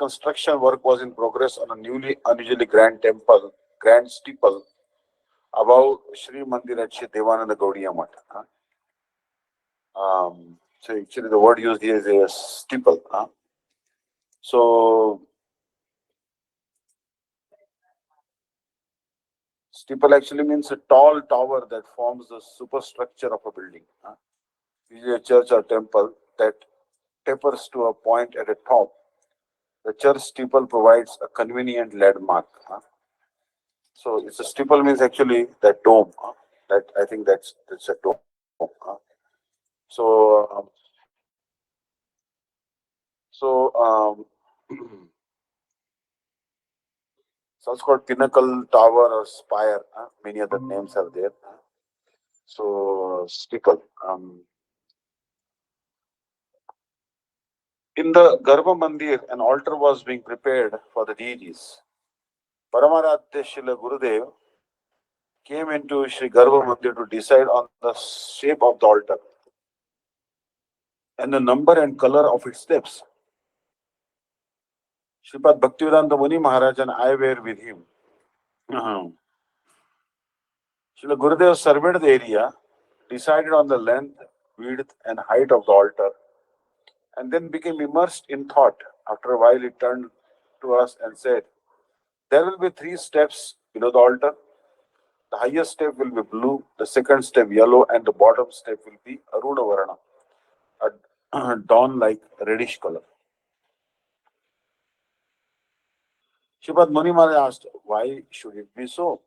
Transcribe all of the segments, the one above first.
construction work was in progress on a newly unusually grand steeple above Sri Mandir at Shri Devananda Gaudiya Math. So actually the word used here is a steeple. So steeple actually means a tall tower that forms the superstructure of a building. Usually a church or temple that tapers to a point at the top. The church steeple provides a convenient landmark. So it's a steeple means actually that dome. That I think that's a dome. So so it's called pinnacle, tower, or spire. Many other names are there. So steeple. In the Garbha Mandir, an altar was being prepared for the deities. Paramaradhya Srila Gurudev came into Sri Garbha Mandir to decide on the shape of the altar and the number and color of its steps. Sripad Bhaktivedanta Muni Maharaj and I were with him. Srila Gurudev surveyed the area, decided on the length, width, and height of the altar, and then became immersed in thought. After a while, he turned to us and said, "There will be 3 steps below the altar. The highest step will be blue, the second step yellow, and the bottom step will be Aruna Varana, a dawn like reddish color." Sripad Muni Maharaj asked, "Why should it be so?"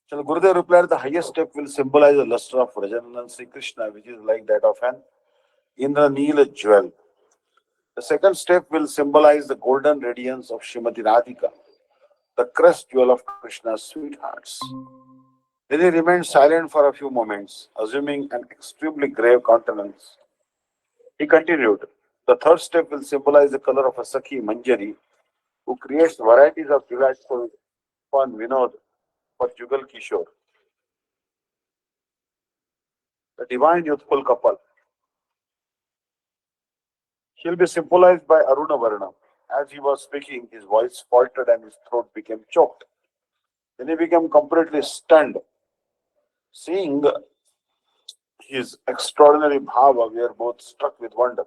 So Gurudev replied, "The highest step will symbolize the luster of Rajanandan Sri Krishna, which is like that of an Indranila jewel. The second step will symbolize the golden radiance of Srimati Radhika, the crest jewel of Krishna's sweethearts." Then he remained silent for a few moments, assuming an extremely grave countenance. He continued, "The third step will symbolize the color of a Sakhi Manjari, who creates varieties of delightful fun, Vinod, for Jugal Kishore, the divine youthful couple. He'll be symbolized by Aruna Varna." As he was speaking, his voice faltered and his throat became choked. Then he became completely stunned. Seeing his extraordinary bhava, we are both struck with wonder.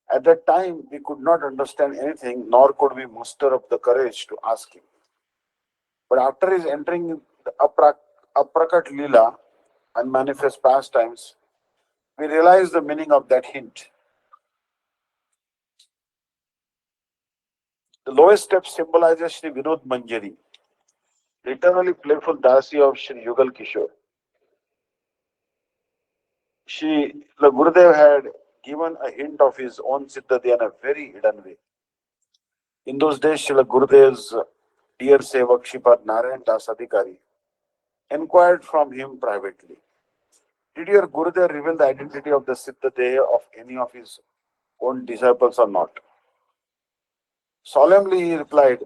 At that time, we could not understand anything, nor could we muster up the courage to ask him. But after his entering the Aprakat Leela and manifest pastimes, we realized the meaning of that hint. The lowest step symbolizes Sri Vinod Manjari, the eternally playful Dasi of Sri Yugal Kishore. The Gurudev had given a hint of his own Siddhati in a very hidden way. In those days, Srila Gurudev's dear Sevak Shripad Narayan Das Adhikari inquired from him privately, "Did your Gurudev reveal the identity of the Siddhadeha of any of his own disciples or not?" Solemnly he replied,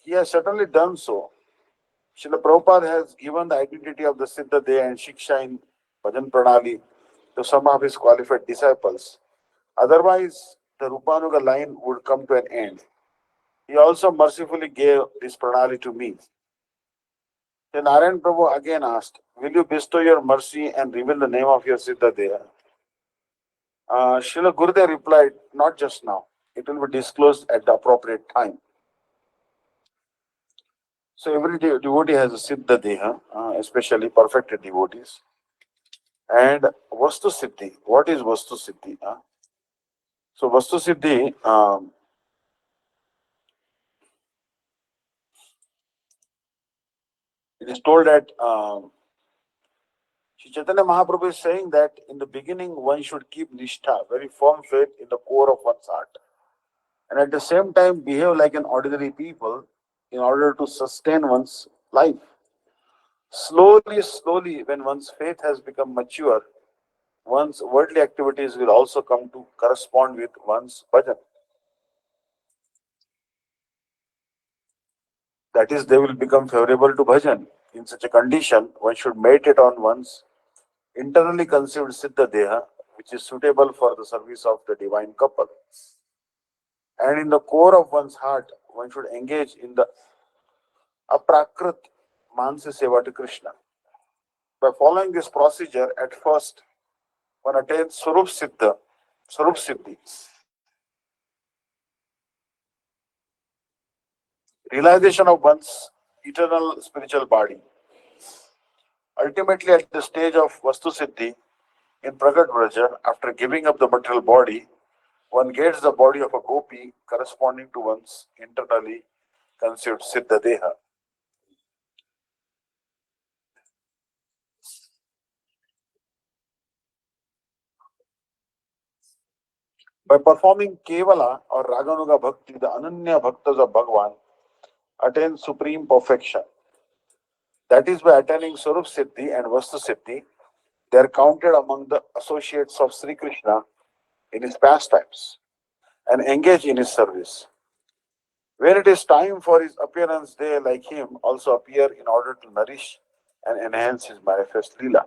"He has certainly done so. Srila Prabhupada has given the identity of the Siddhadeha and Shiksha in Bhajan Pranali to some of his qualified disciples. Otherwise, the Rupanuga line would come to an end. He also mercifully gave this Pranali to me." Then Narayan Prabhu again asked, "Will you bestow your mercy and reveal the name of your Siddhadeha?" Srila Gurudev replied, "Not just now. It will be disclosed at the appropriate time." So every devotee has a Siddhadeha, especially perfected devotees. And Vastu Siddhi. What is Vastu Siddhi? So Vastu Siddhi, it is told that Sri Chaitanya Mahaprabhu is saying that in the beginning one should keep nishtha, very firm faith in the core of one's heart. And at the same time behave like an ordinary people in order to sustain one's life. Slowly, when one's faith has become mature, one's worldly activities will also come to correspond with one's bhajan. That is, they will become favorable to bhajan. In such a condition, one should meditate on one's internally conceived Siddha Deha, which is suitable for the service of the divine couple. And in the core of one's heart, one should engage in the aprakrit mansa seva to Krishna. By following this procedure, at first one attains Swarup Siddhi, realization of one's eternal spiritual body. Ultimately, at the stage of Vastu Siddhi in Pragat Vraja, after giving up the material body, one gets the body of a gopi corresponding to one's internally conceived Siddha Deha. By performing Kevala or Raganuga Bhakti, the Ananya Bhaktas of Bhagavan attain supreme perfection. That is, by attaining Swarup Siddhi and Vastu Siddhi, they are counted among the associates of Sri Krishna in his pastimes and engage in his service. When it is time for his appearance, they, like him, also appear in order to nourish and enhance his manifest Leela.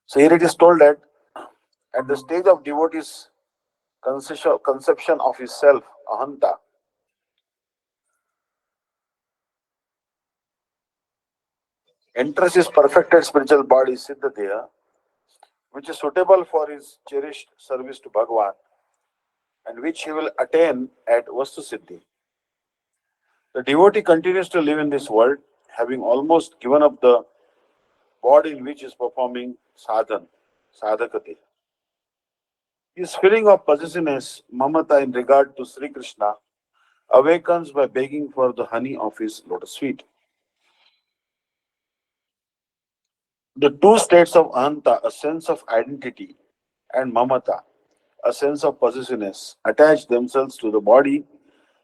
So here it is told that at the stage of devotee's conception of his self, ahanta, enters his perfected spiritual body, Siddhadeha, which is suitable for his cherished service to Bhagavan and which he will attain at Vastu Siddhi. The devotee continues to live in this world, having almost given up the body in which he is performing sadhakati. His feeling of possessiveness, mamata in regard to Sri Krishna, awakens by begging for the honey of his lotus feet. The two states of ahanta, a sense of identity, and mamata, a sense of possessiveness, attach themselves to the body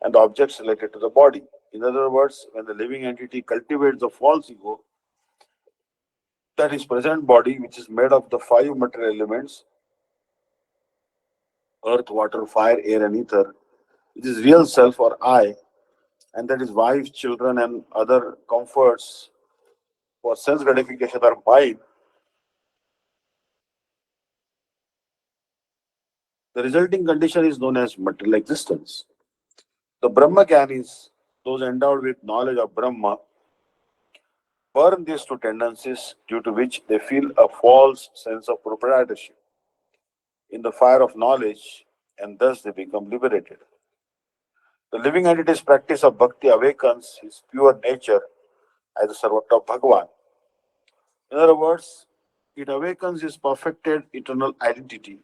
and the objects related to the body. In other words, when the living entity cultivates the false ego, that his present body, which is made of the five material elements earth, water, fire, air, and ether, which is real self or I, and that is wife, children, and other comforts for sense gratification are mine, the resulting condition is known as material existence. The Brahmagyanis, those endowed with knowledge of Brahma, burn these two tendencies due to which they feel a false sense of proprietorship in the fire of knowledge and thus they become liberated. The living entity's practice of bhakti awakens his pure nature as a servant of Bhagavan. In other words, it awakens his perfected eternal identity.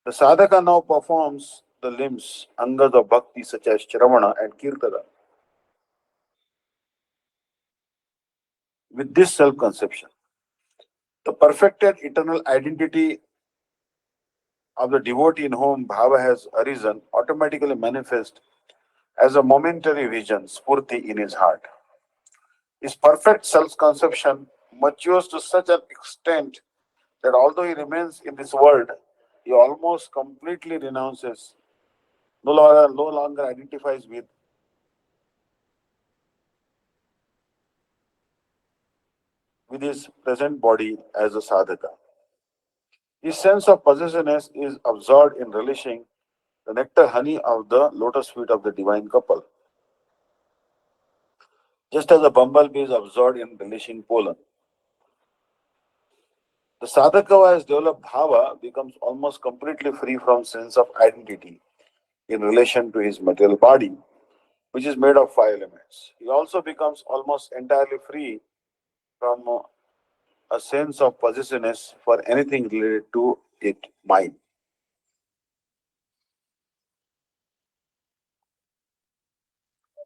The sadhaka now performs the limbs, angas of bhakti such as Shravana and Kirtana with this self-conception. The perfected eternal identity of the devotee in whom bhava has arisen automatically manifests as a momentary vision, spurti in his heart. His perfect self-conception matures to such an extent that although he remains in this world, he almost completely renounces, no longer identifies with his present body as a sadhaka. His sense of possessiveness is absorbed in relishing the nectar honey of the lotus feet of the divine couple, just as a bumblebee is absorbed in relishing pollen. The sadhaka who has developed bhava becomes almost completely free from sense of identity in relation to his material body, which is made of five elements. He also becomes almost entirely free from a sense of possessiveness for anything related to it, mine.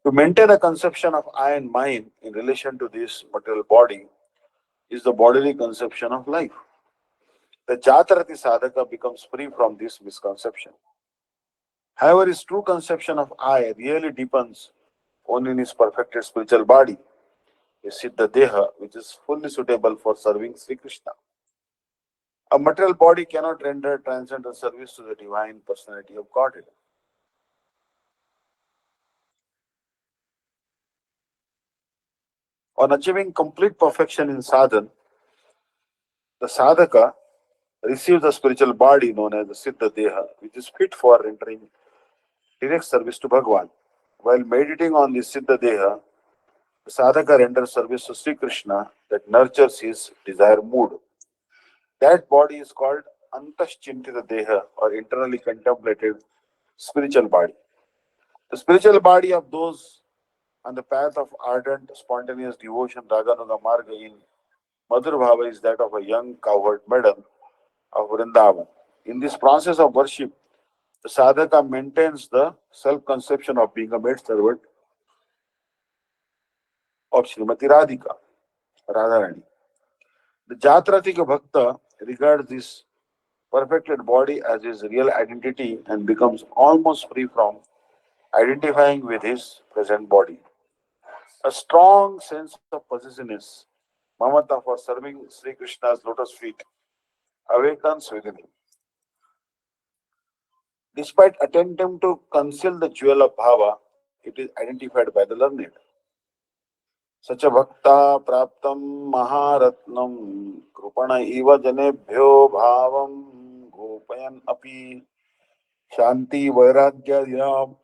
To maintain a conception of I and mine in relation to this material body is the bodily conception of life. The Jatarati sadhaka becomes free from this misconception. However, his true conception of I really deepens only in his perfected spiritual body, a Siddha Deha, which is fully suitable for serving Sri Krishna. A material body cannot render transcendental service to the divine personality of Godhead. On achieving complete perfection in sadhana, The sadhaka receives a spiritual body known as the Siddha Deha, which is fit for entering direct service to Bhagwan. While meditating on the Siddha Deha, the sadhaka renders service to Sri Krishna that nurtures his desire mood. That body is called Antaschintita Deha or internally contemplated spiritual body. The spiritual body of those on the path of ardent, spontaneous devotion, Raganuga Marga in Madhur Bhava is that of a young cowherd maiden of Vrindavan. In this process of worship, the sadhaka maintains the self-conception of being a maid servant of Srimati Radhika, Radharani. The Jatratika Bhakta regards this perfected body as his real identity and becomes almost free from identifying with his present body. A strong sense of possessiveness, mamata for serving Sri Krishna's lotus feet, awakens within him. Despite attempting to conceal the jewel of bhava, it is identified by the learned. Such a bhakta praptam maharatnam krupana iva janebhyo bhavam gopayan api shanti vairagya dinam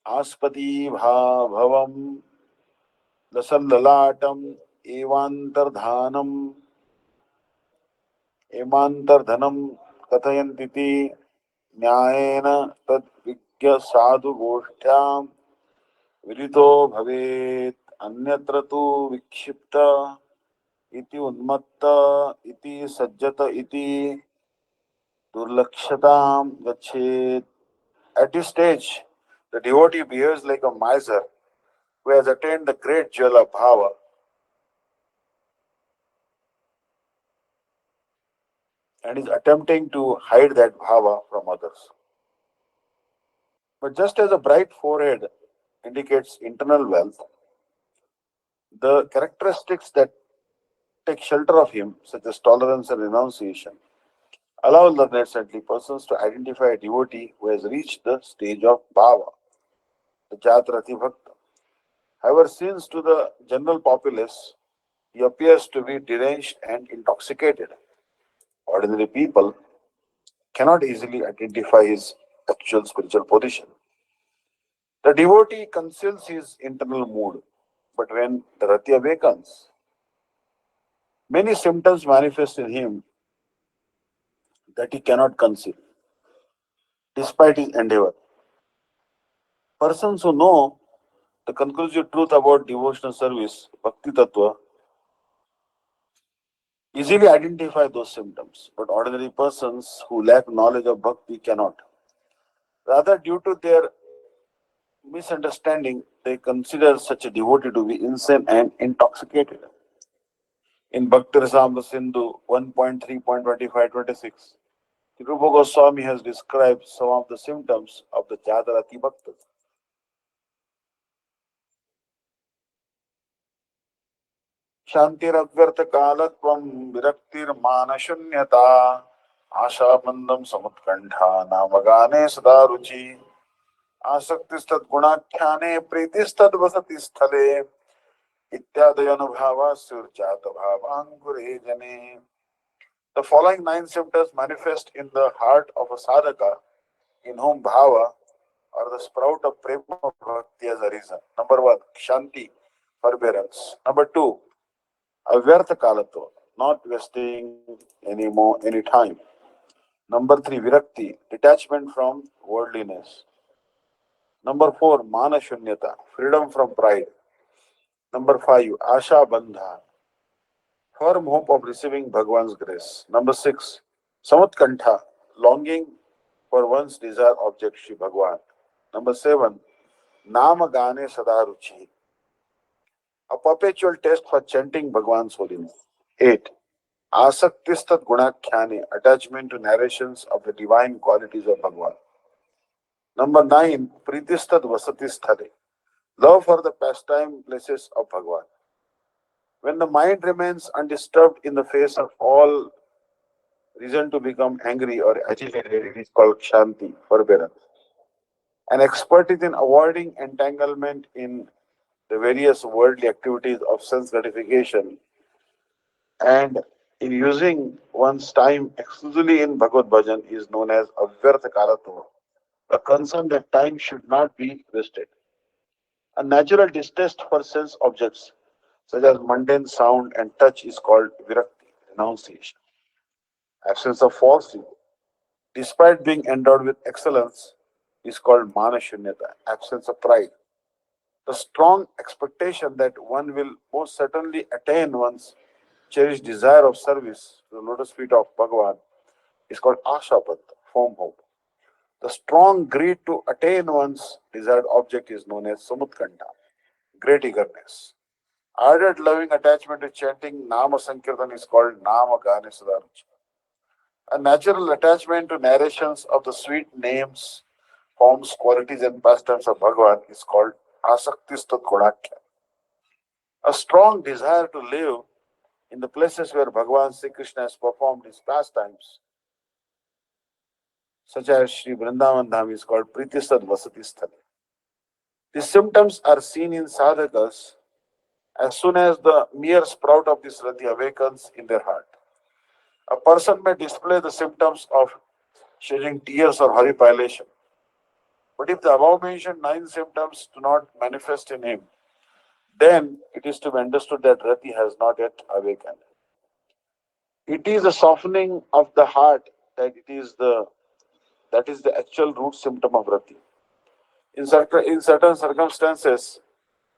aspati bhavam लसल्ललाटम एवांतर्धानम एमांतर्धनम कथयन्तीति न्यायेन तद्विज्ञ साधु गोष्ठ्याम विदितो भवेत् अन्यत्र तु विक्षिप्त इति उन्मत्त इति सज्जत इति दुर्लक्षताम गच्छेत्. At this stage, the devotee behaves like a miser who has attained the great jewel of bhava and is attempting to hide that bhava from others. But just as a bright forehead indicates internal wealth, the characteristics that take shelter of him, such as tolerance and renunciation, allow learned saintly persons to identify a devotee who has reached the stage of bhava, the Jatrati Bhakta. However, since to the general populace he appears to be deranged and intoxicated, ordinary people cannot easily identify his actual spiritual position. The devotee conceals his internal mood, but when the Rati awakens, many symptoms manifest in him that he cannot conceal, despite his endeavor. Persons who know the conclusive truth about devotional service, Bhakti Tattva, easily identify those symptoms, but ordinary persons who lack knowledge of Bhakti cannot. Rather, due to their misunderstanding, they consider such a devotee to be insane and intoxicated. In Bhakti Rasamrita Sindhu 1.3.25-26, Rupa Goswami has described some of the symptoms of the Jadarati Bhakta. शांतिरव्यर्थ कालत्वं विरक्तिर्मानशून्यता आशाबंधम समुत्कंठा नामगाने सदा रुचि आसक्तिस्तद्गुणाख्याने प्रीतिस्तद्वसति स्थले इत्यादि अनुभावा सुरजात भावांकुरे जने. The following 9 symptoms manifest in the heart of a sadhaka in whom bhava or the sprout of prema bhakti has arisen. Number 1, Shanti, forbearance. Number 2, Avyartha Kalatva, not wasting any time. Number 3, Virakti, detachment from worldliness. Number 4, Mana Shunyata, freedom from pride. Number 5, Asha Bandha, firm hope of receiving Bhagwan's grace. Number 6, Samatkantha, longing for one's desired object, Shri Bhagwan. Number 7, Nama Gane Sadaruchi, a perpetual taste for chanting Bhagwan's holiness. 8, Asaktistat Gunakhyane, attachment to narrations of the divine qualities of Bhagwan. Number 9, Pritistat Vasati Sthale, love for the pastime places of Bhagwan. When the mind remains undisturbed in the face of all reason to become angry or agitated, it is called Shanti, forbearance. An expertise in avoiding entanglement in the various worldly activities of sense gratification And in using one's time exclusively in Bhagavad Bhajan is known as Avyartha Kalatva, a concern that time should not be wasted. A natural distaste for sense objects such as mundane sound and touch is called virakti, renunciation. Absence of falsehood, despite being endowed with excellence, is called manashunyata, absence of pride. The strong expectation that one will most certainly attain one's cherished desire of service to the lotus feet of Bhagavan is called ashapadha, firm hope. The strong greed to attain one's desired object is known as samutkanta, great eagerness. Ardent loving attachment to chanting Nama Sankirtan is called Nama Gane Sudarucha. A natural attachment to narrations of the sweet names, forms, qualities, and pastimes of Bhagavan is called Asaktistat Gunakya. A strong desire to live in the places where Bhagavan Sri Krishna has performed his pastimes, such as Sri Vrindavan Dham, is called Pritisad Vasati Sthali. These symptoms are seen in sadhakas as soon as the mere sprout of this rati awakens in their heart. A person may display the symptoms of shedding tears or horripilation, but if the above mentioned 9 symptoms do not manifest in him, then it is to be understood that rati has not yet awakened. It is a softening of the heart that is the actual root symptom of rati. In certain circumstances,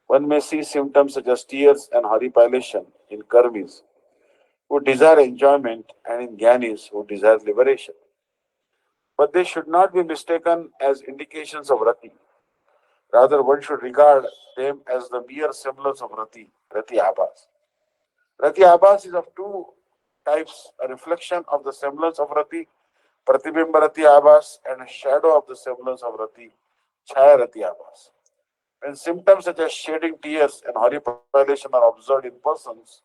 one may see symptoms such as tears and horripilation in karmis who desire enjoyment and in jnanis who desire liberation. But they should not be mistaken as indications of rati. Rather, one should regard them as the mere semblance of rati abhas. Rati abhas is of two types: a reflection of the semblance of rati, pratibimba rati abhas, and a shadow of the semblance of rati, chaya rati abhas. When symptoms such as shedding tears and horripilation are observed in persons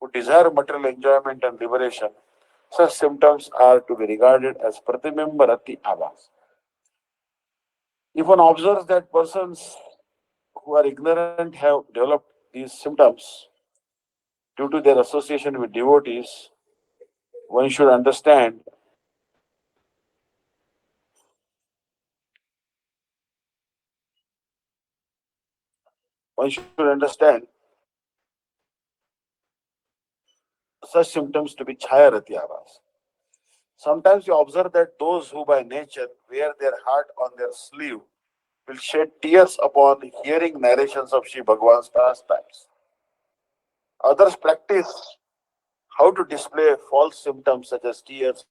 who desire material enjoyment and liberation, such symptoms are to be regarded as pratibimba rati abhas. If one observes that persons who are ignorant have developed these symptoms due to their association with devotees, one should understand one should understand such symptoms to be chaya rati abhas. Sometimes you observe that those who by nature wear their heart on their sleeve will shed tears upon hearing narrations of Sri Bhagavan's pastimes. Others practice how to display false symptoms such as tears,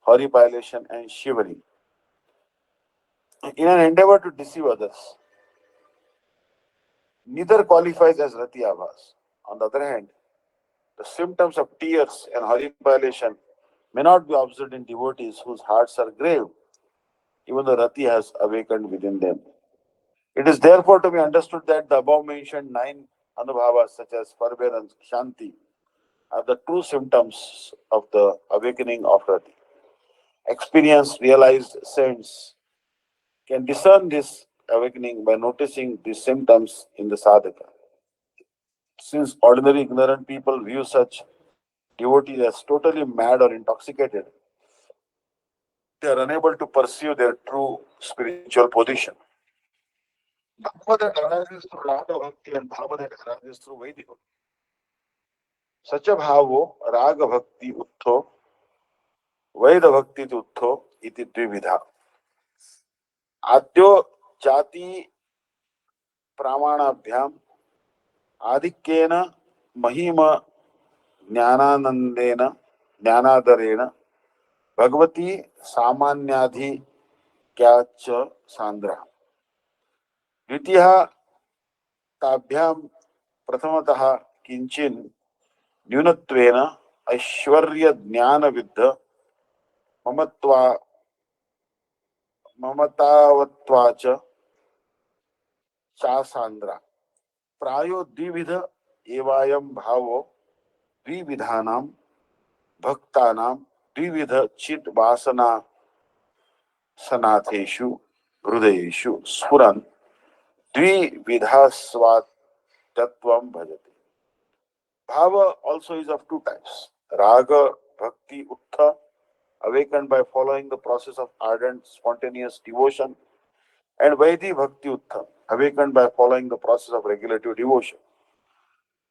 horripilation, and shivering in an endeavor to deceive others. Neither qualifies as rati abhas. On the other hand, the symptoms of tears and horripilation may not be observed in devotees whose hearts are grave, even though rati has awakened within them. It is therefore to be understood that the above mentioned 9 anubhavas, such as forbearance, shanti, are the true symptoms of the awakening of rati. Experienced, realized saints can discern this awakening by noticing these symptoms in the sadhaka. Since ordinary ignorant people view such devotees as totally mad or intoxicated, they are unable to pursue their true spiritual position. Bhava that arises through Raga Bhakti and Bhava that arises through Vedic Bhakti. Such a bhavo Raga Bhakti Uttho, Veda Bhakti Uttho, iti Dvividha. आद्यो जाति प्रामाणाभ्याम आधिक्येन महिम ज्ञानानंदेन ज्ञानादरेण Bhagwati सामान्याधिक्याच्च Sandra द्वितीय ताभ्याम प्रथमतः kitchen न्यूनत्वेन ऐश्वर्य ज्ञान विद्ध ममत्वा ममतावत्वाच चासान्द्रा प्रायो द्विविध एवायं भावो द्विविधानां भक्तानां द्विविध चित् वासना सनाथेषु हृदयेषु स्फुरन् द्विविधास्वादत्वं भजते. Bhava also is of two types. Raga, Bhakti, Uttha, awakened by following the process of ardent, spontaneous devotion, and Vaidhi Bhakti Uttha, awakened by following the process of regulative devotion.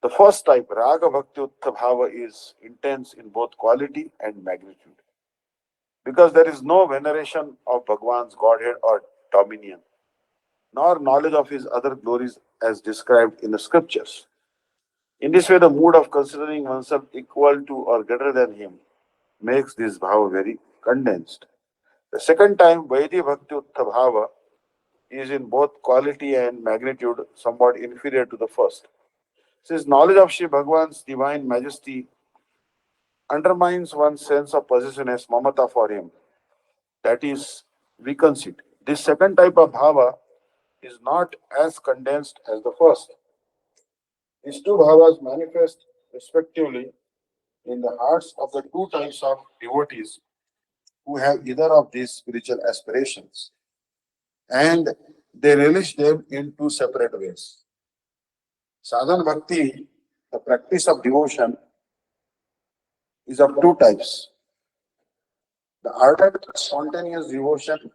The first type, Raga Bhakti Uttha Bhava, is intense in both quality and magnitude. Because there is no veneration of Bhagwan's Godhead or dominion, nor knowledge of his other glories as described in the scriptures. In this way, the mood of considering oneself equal to or greater than him makes this bhava very condensed. The second time, Vaidhi Bhakti Uttha Bhava is in both quality and magnitude somewhat inferior to the first. Since knowledge of Sri Bhagwan's divine majesty undermines one's sense of possessiveness, mamata for him, that is, weakens it. This second type of bhava is not as condensed as the first. These two bhavas manifest respectively in the hearts of the two types of devotees who have either of these spiritual aspirations, and they relish them in two separate ways. Sadhana bhakti, the practice of devotion, is of two types. The ardent, spontaneous devotion,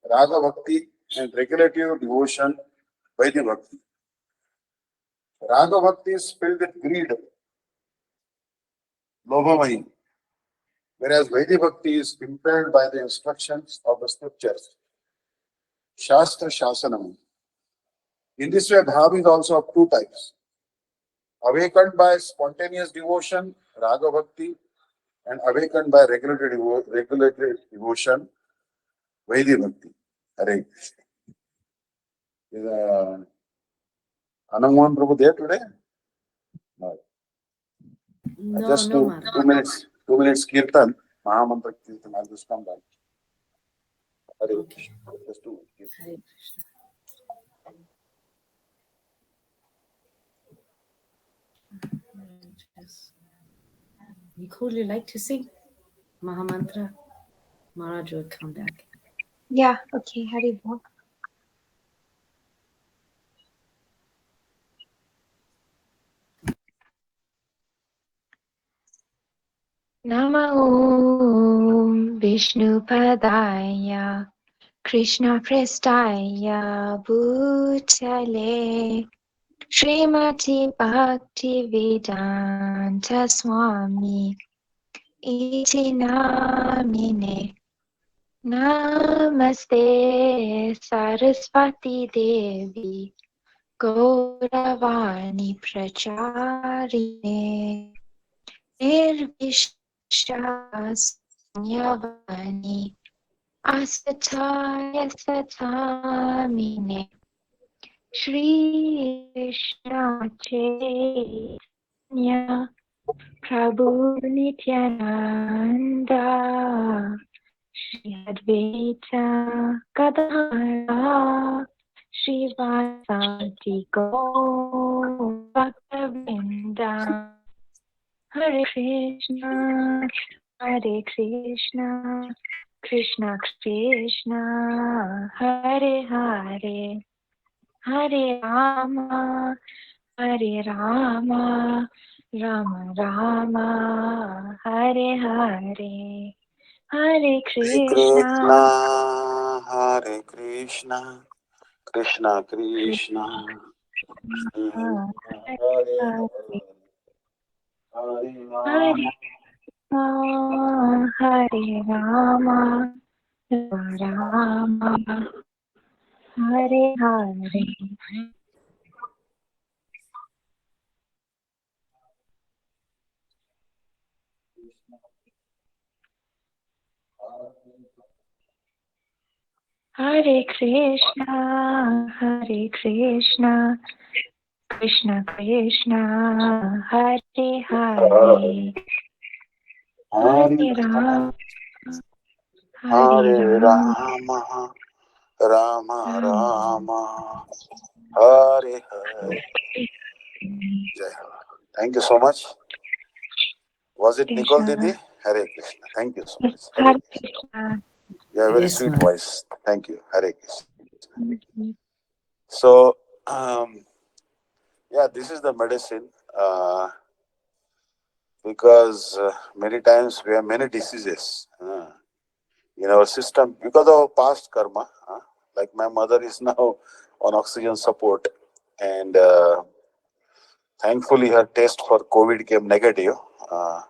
raga bhakti, and regulative devotion, vaidhi bhakti. Raga bhakti is filled with greed, lobhamai, whereas vaidhi bhakti is impelled by the instructions of the scriptures, shastra shasanam. In this way, bhav is also of two types. Awakened by spontaneous devotion, raga bhakti, and awakened by regulated devotion, vaidhi bhakti. Hare Krishna. Is Anand Prabhu there today? No. No, Just no, 2 minutes kirtan, Mahamantra kirtan. I'll just come back. Hare Okay. Krishna. Just 2 minutes. Hare Krishna. Yes. Nicole, you like to sing Mahamantra? Maharaj will come back. Yeah, okay, Hari Bol. Namo Vishnu Padaya Krishna Prestaya Bhutale Srimati Bhakti Vedanta Swami Iti Namine Namaste Saraswati Devi Gauravani Pracharine Nirvishasanyavani Asataya Satamine Shri Krishna Chaitanya Prabhu Nityananda Shri Advaita Gadadhara Shri Vasanti Gaur Bhakta Hare Krishna, Hare Krishna, Krishna Krishna, Hare Hare, Hare Rama, Hare Rama, Rama Rama, Hare Hare, Hare Krishna, Hare Krishna, Krishna Krishna, Hare Hare Hare, Hare Hare Rama. Rama, Hare Rama, Rama Rama, Hare Hare. Hare Krishna, Hare Krishna, Krishna Krishna, Hare Hare, Hare Rama, Hare Hare Rama, Rama, Rama Rama. Rama, Hare Hare. Jai Ho. Thank you so much. Was it Nicole Didi? Krishna, Hare Krishna. Thank you so much. Hare Hare Krishna. Krishna. You have a very Yes, sweet ma'am. voice. Thank you. Hare Krishna. So, yeah, this is the medicine. because many times we have many diseases in our system because of our past karma. Like my mother is now on oxygen support, and thankfully her test for COVID came negative. Uh,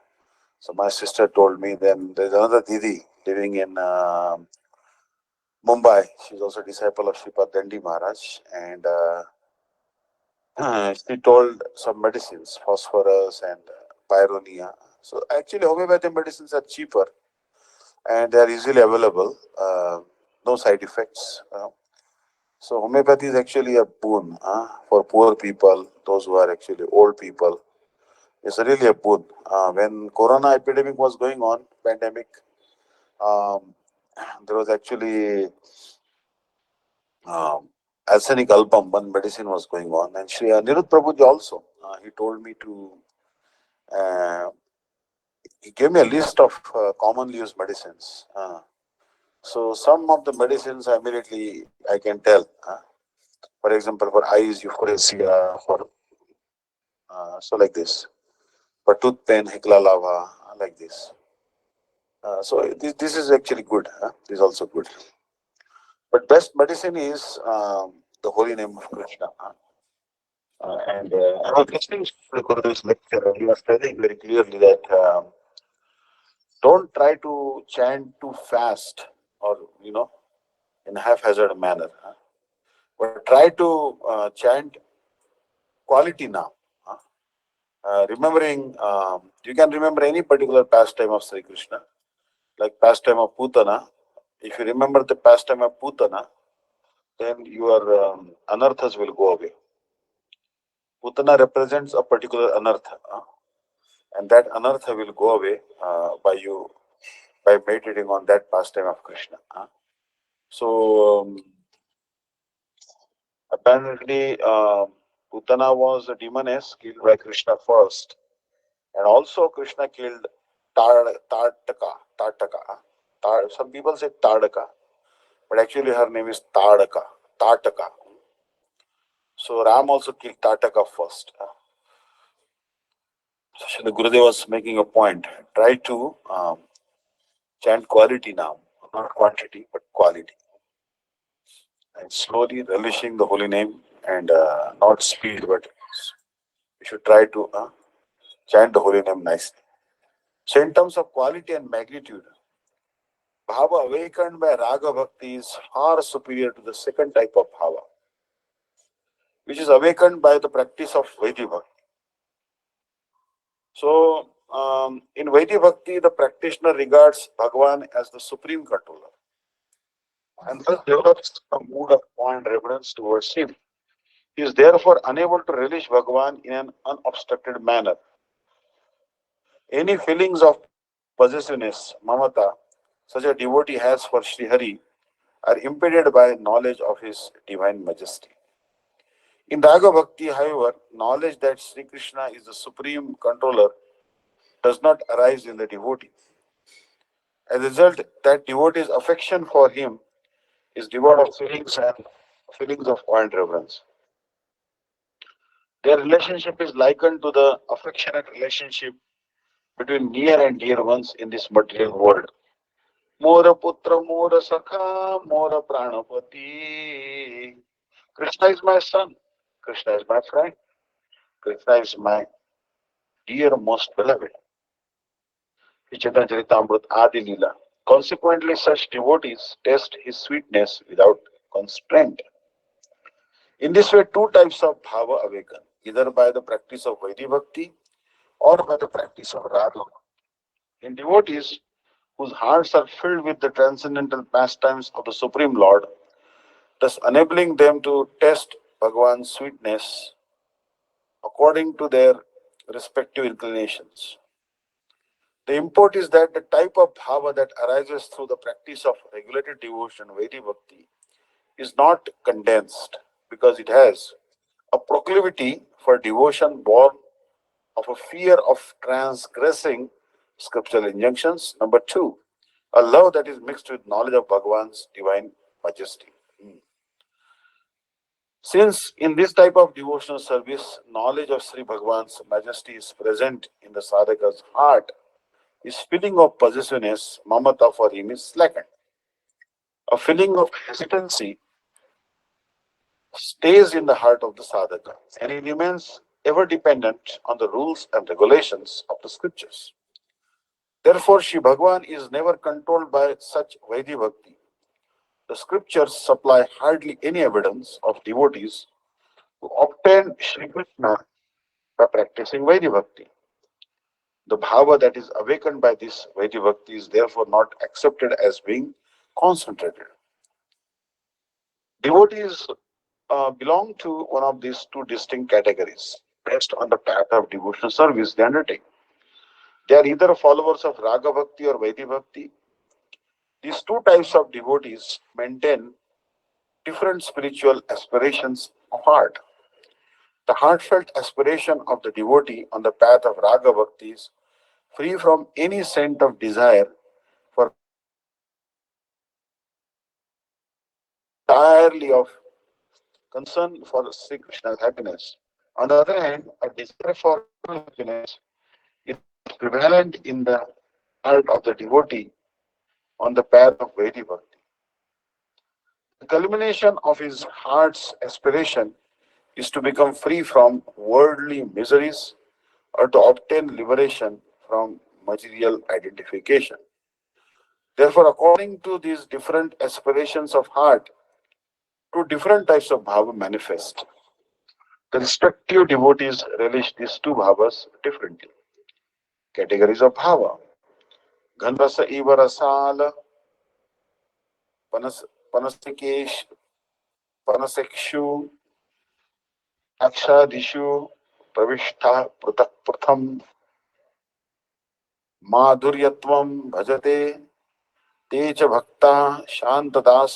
so my sister told me. Then there's another Didi living in Mumbai. She's also a disciple of Sripad Dandi Maharaj, and she told some medicines, phosphorus and pyronia. So actually, homeopathic medicines are cheaper and they are easily available. No side effects. So homeopathy is actually a boon for poor people, those who are actually old people. It's really a boon. When Corona epidemic was going on, pandemic, um, there was actually um, arsenic album, one medicine was going on, and Shri Anirudh Prabhuji also. He told me to. Uh, he gave me a list of commonly used medicines. So some of the medicines immediately I can tell. For example, for eyes, euphoracea, for so like this. For tooth pain, hikla lava, like this. So this is actually good. This is also good. But best medicine is the holy name of Krishna. And I was listening to the Guru's lecture, and he was telling very clearly that don't try to chant too fast or in haphazard manner, but try to chant quality now. Remembering, you can remember any particular pastime of Sri Krishna, like pastime of Putana. If you remember the pastime of Putana, then your anarthas will go away. Putana represents a particular anartha, and that anartha will go away by meditating on that pastime of Krishna. So apparently, Putana was a demoness killed by Krishna first, and also Krishna killed Tartaka. Tartaka. Some people say Tardaka, but actually her name is Tardaka. Tartaka. So Ram also killed Tartaka first. So the Gurudev was making a point. Try to chant quality now, not quantity, but quality. And slowly relishing the holy name and not speed, but we should try to chant the holy name nicely. So in terms of quality and magnitude, bhava awakened by raga bhakti is far superior to the second type of bhava, which is awakened by the practice of Vaidhi bhakti. So in Vaidhi bhakti, the practitioner regards Bhagavan as the supreme controller and thus develops a mood of awe and reverence towards him. He is therefore unable to relish Bhagavan in an unobstructed manner. Any feelings of possessiveness, mamata, such a devotee has for Sri Hari are impeded by knowledge of his divine majesty. In Raga Bhakti, however, knowledge that Sri Krishna is the supreme controller does not arise in the devotee. As a result, that devotee's affection for him is devoid of feelings of awe and reverence. Their relationship is likened to the affectionate relationship between near and dear ones in this material world. Mora putra, mora sakha, mora pranapati. Krishna is my son. Krishna is my friend. Krishna is my dear most beloved. Chaitanya Charitamrita Adi Leela. Consequently, such devotees taste his sweetness without constraint. In this way, two types of bhava awaken, either by the practice of Vaidhi Bhakti or by the practice of Raga. In devotees whose hearts are filled with the transcendental pastimes of the Supreme Lord, thus enabling them to test Bhagavan's sweetness according to their respective inclinations. The import is that the type of bhava that arises through the practice of regulated devotion, Vaidhi Bhakti, is not condensed because it has a proclivity for devotion born of a fear of transgressing scriptural injunctions. Number two, a love that is mixed with knowledge of Bhagavan's divine majesty. Since in this type of devotional service, knowledge of Sri Bhagavan's majesty is present in the sadhaka's heart, his feeling of possessiveness, mamata for him is slackened. A feeling of hesitancy stays in the heart of the sadhaka, and he remains ever dependent on the rules and regulations of the scriptures. Therefore, Sri Bhagavan is never controlled by such Vaidhi Bhakti. The scriptures supply hardly any evidence of devotees who obtain Sri Krishna by practicing Vaidhi Bhakti. The bhava that is awakened by this Vaidhi Bhakti is therefore not accepted as being concentrated. Devotees belong to one of these two distinct categories based on the path of devotional service they undertake. They are either followers of Raga Bhakti or Vaidhi Bhakti. These two types of devotees maintain different spiritual aspirations of heart. The heartfelt aspiration of the devotee on the path of Raga Bhakti is free from any scent of desire for entirely of concern for Sri Krishna's happiness. On the other hand, a desire for true happiness is prevalent in the heart of the devotee on the path of Vaidhi Bhakti. The culmination of his heart's aspiration is to become free from worldly miseries or to obtain liberation from material identification. Therefore, according to these different aspirations of heart, two different types of bhava manifest. The respective devotees relish these two bhavas differently. Categories of bhava. Ghanrasa iva rasala, panasikesh, panasekshu, akshadishu, pravishta prutak pratham, madhuryatvam bhajate, तेज भक्ता शांत दास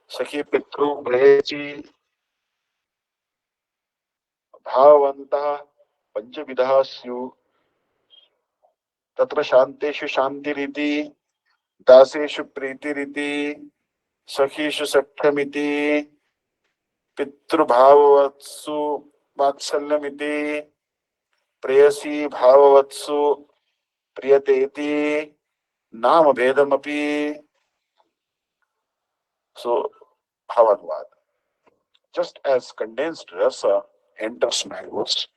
सखी पितृ भयची भाववंता पंचविधा स्यु तत्र शांतेषु शांतिरिति दासेषु प्रीतिरिति सखीषु सख्यमिति पितृभाववत्सु वात्सल्यमिति प्रेयसी भाववत्सु प्रियतेति नाम भेदमपि. So bhavanuvad. Just as condensed rasa enters mangoes,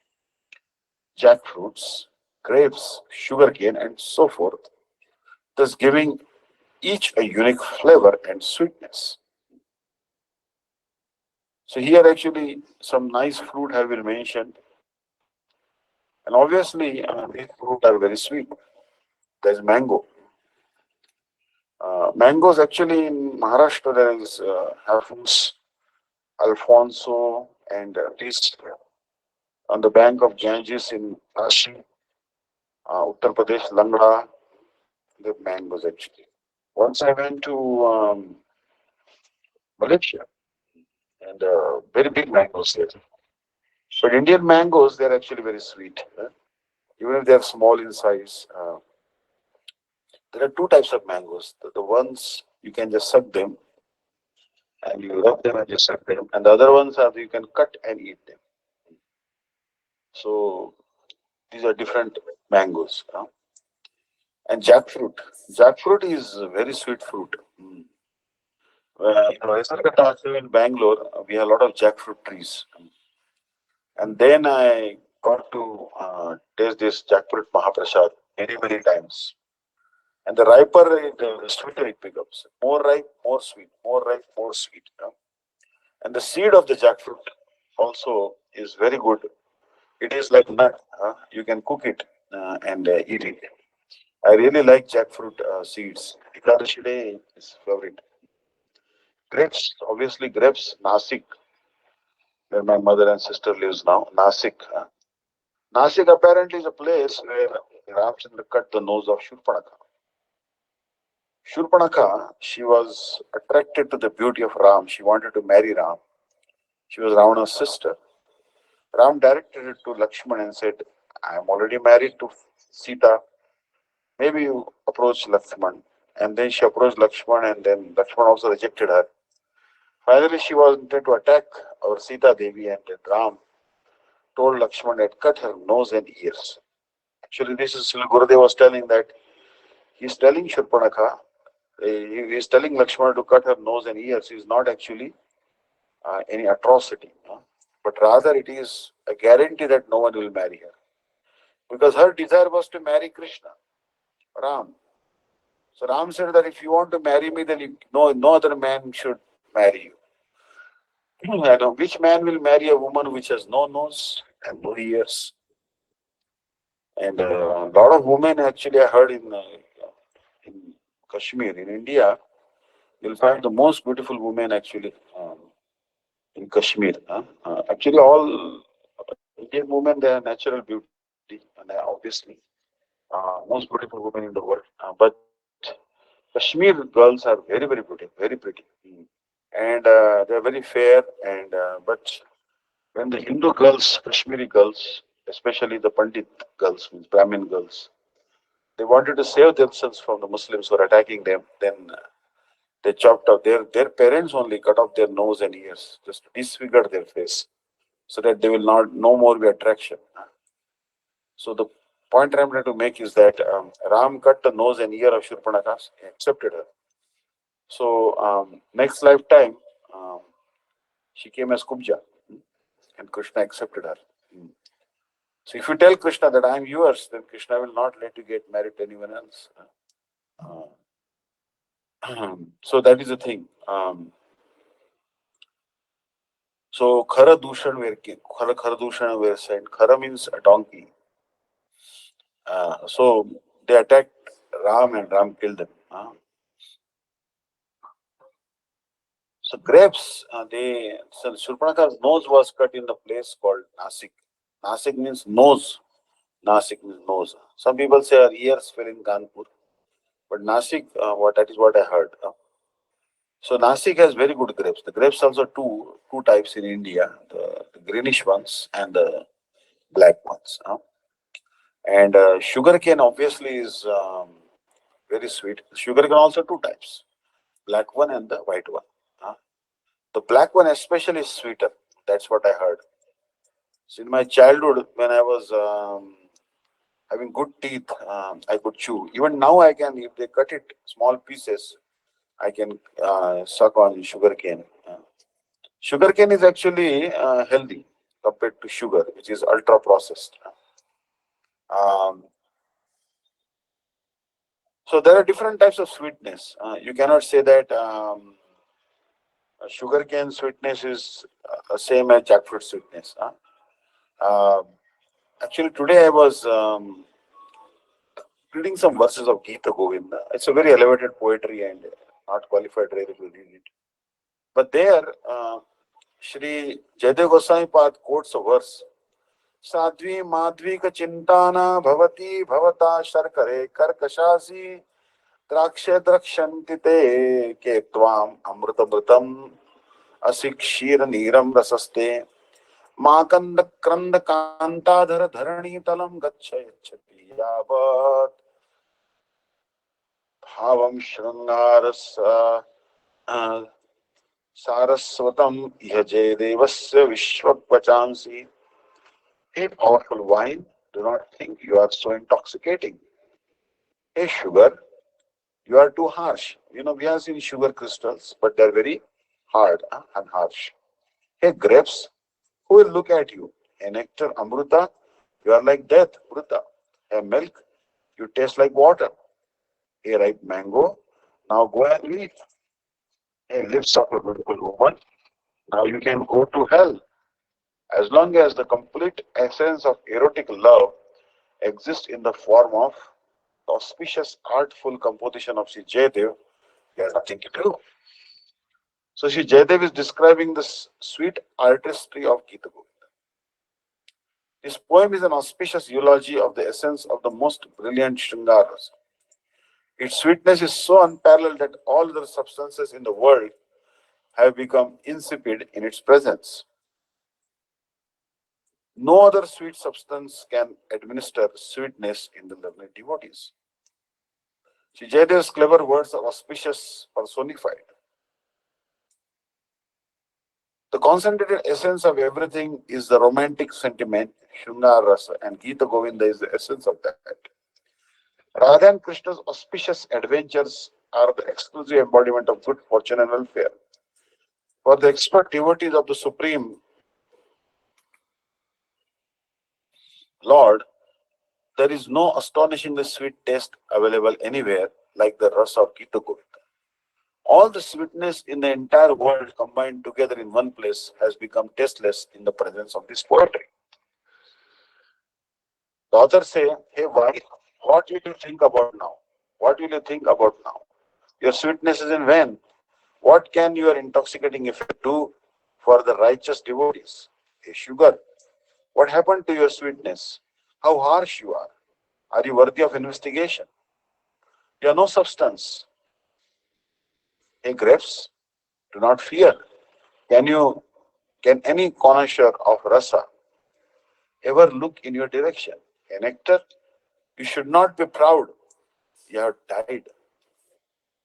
jackfruits, grapes, sugarcane, and so forth, thus giving each a unique flavor and sweetness. So here actually some nice fruit have been mentioned, and obviously these fruit are very sweet. There's mango. Mangoes actually in Maharashtra there is Hafuns, Alfonso, and this on the bank of Ganges in Kashi, Uttar Pradesh, Langda, the mangoes actually. Once I went to Malaysia and very big mangoes there. But Indian mangoes, they're actually very sweet. Even if they're small in size. There are two types of mangoes. The ones you can just suck them and you rub them and just suck them. And the other ones are you can cut and eat them. So these are different mangoes. And jackfruit. Jackfruit is a very sweet fruit. In Bangalore, we have a lot of jackfruit trees. And then I got to taste this jackfruit Mahaprasad many, many times. And the riper, the sweeter it becomes. More ripe, more sweet. More ripe, more sweet. And the seed of the jackfruit also is very good. It is like nut. You can cook it and eat it. I really like jackfruit seeds. Ekadashi day is favorite. Grapes, obviously grapes, Nasik, where my mother and sister lives now. Nasik. Nasik apparently is a place where Ramchandra cut the nose of Shurpanakha. Shurpanakha, she was attracted to the beauty of Ram. She wanted to marry Ram. She was Ravana's sister. Ram directed it to Lakshman and said, I am already married to Sita. Maybe you approach Lakshman. And then she approached Lakshman and then Lakshman also rejected her. Finally, she wanted to attack our Sita Devi, and Ram told Lakshman that cut her nose and ears. Actually, this is Gurudev was telling that he's telling Shurpanakha, he is telling Lakshman to cut her nose and ears. Is not actually any atrocity, but rather it is a guarantee that no one will marry her. Because her desire was to marry Krishna, Ram. So Ram said that if you want to marry me, then no other man should marry you. I know which man will marry a woman which has no nose and no ears? And a lot of women actually I heard in Kashmir, in India, you'll find the most beautiful women actually in Kashmir. Actually, all Indian women, they are natural beauty, and they are obviously most beautiful women in the world. But Kashmir girls are very, very beautiful, very pretty. And they are very fair. And but when the Hindu girls, Kashmiri girls, especially the Pandit girls, means Brahmin girls, they wanted to save themselves from the Muslims who were attacking them. Then they chopped off their parents only cut off their nose and ears, just disfigured their face, so that they will not no more be attraction. So the point I'm trying to make is that Ram cut the nose and ear of Shurpanakha, accepted her. So next lifetime, um, she came as Kubja, and Krishna accepted her. So if you tell Krishna that I am yours, then Krishna will not let you get married to anyone else. So that is the thing. So Khara Dushan Khara Dushan were sent. Khara means a donkey. So they attacked Ram and Ram killed them. So grapes, so Shurpanakha's nose was cut in the place called Nasik. Nasik means nose. Nasik means nose. Some people say her ears fell in Kanpur, but Nasik, that is what I heard. So Nasik has very good grapes. The grapes also two types in India: the greenish ones and the black ones. And sugar cane obviously is very sweet. Sugar cane also two types: black one and the white one. The black one especially is sweeter. That's what I heard. So in my childhood, when I was having good teeth, I could chew. Even now, I can, if they cut it small pieces, I can suck on sugar cane. Sugar cane is actually healthy compared to sugar, which is ultra processed. Um, so there are different types of sweetness. You cannot say that sugar cane sweetness is same as jackfruit sweetness. Um Actually, today I was reading some verses of Gita Govinda. It's a very elevated poetry and not qualified really to read it. But there, Shri Jaydev Goswami Pad quotes a verse. Sadhvi madhvi ka chintana bhavati bhavata sharkare karkashasi drakshe drakshanti te ke tvam amrutamrutam asikshir niram rasaste माकंद क्रंद कांताधर धरणी तलम गच्छति यावत् भावम श्रृंगारस सारस्वतम यह जय देवस्य विश्वपचांसी. Hey, powerful wine, do not think you are so intoxicating. Hey, sugar, you are too harsh. We have seen sugar crystals, but they're very hard and harsh. Hey, grapes, who will look at you? Hey, nectar, amruta, you are like death, Amruta. Hey, milk, you taste like water. Hey, ripe mango, now go and eat. Hey, lips of a beautiful woman, now you can go to hell. As long as the complete essence of erotic love exists in the form of the auspicious, artful composition of Sri Jayadev, there is nothing to do. So Sri Jayadev is describing the sweet artistry of Gita Govinda. This poem is an auspicious eulogy of the essence of the most brilliant Shringaras. Its sweetness is so unparalleled that all other substances in the world have become insipid in its presence. No other sweet substance can administer sweetness in the learned devotees. Sri Jayadev's clever words are auspicious personified. The concentrated essence of everything is the romantic sentiment, Shungar Rasa, and Gita Govinda is the essence of that. Radha and Krishna's auspicious adventures are the exclusive embodiment of good fortune and welfare. For the expert devotees of the Supreme Lord, there is no astonishingly sweet taste available anywhere like the rasa of Gita Govinda. All the sweetness in the entire world combined together in one place has become tasteless in the presence of this poetry. The authors say, hey, why? What will you think about now? What will you think about now? Your sweetness is in vain. What can your intoxicating effect do for the righteous devotees? Hey, sugar, what happened to your sweetness? How harsh you are. Are you worthy of investigation? You are no substance. Hey, grapes, do not fear. Can you, can any connoisseur of rasa ever look in your direction? A nectar, you should not be proud. You have died.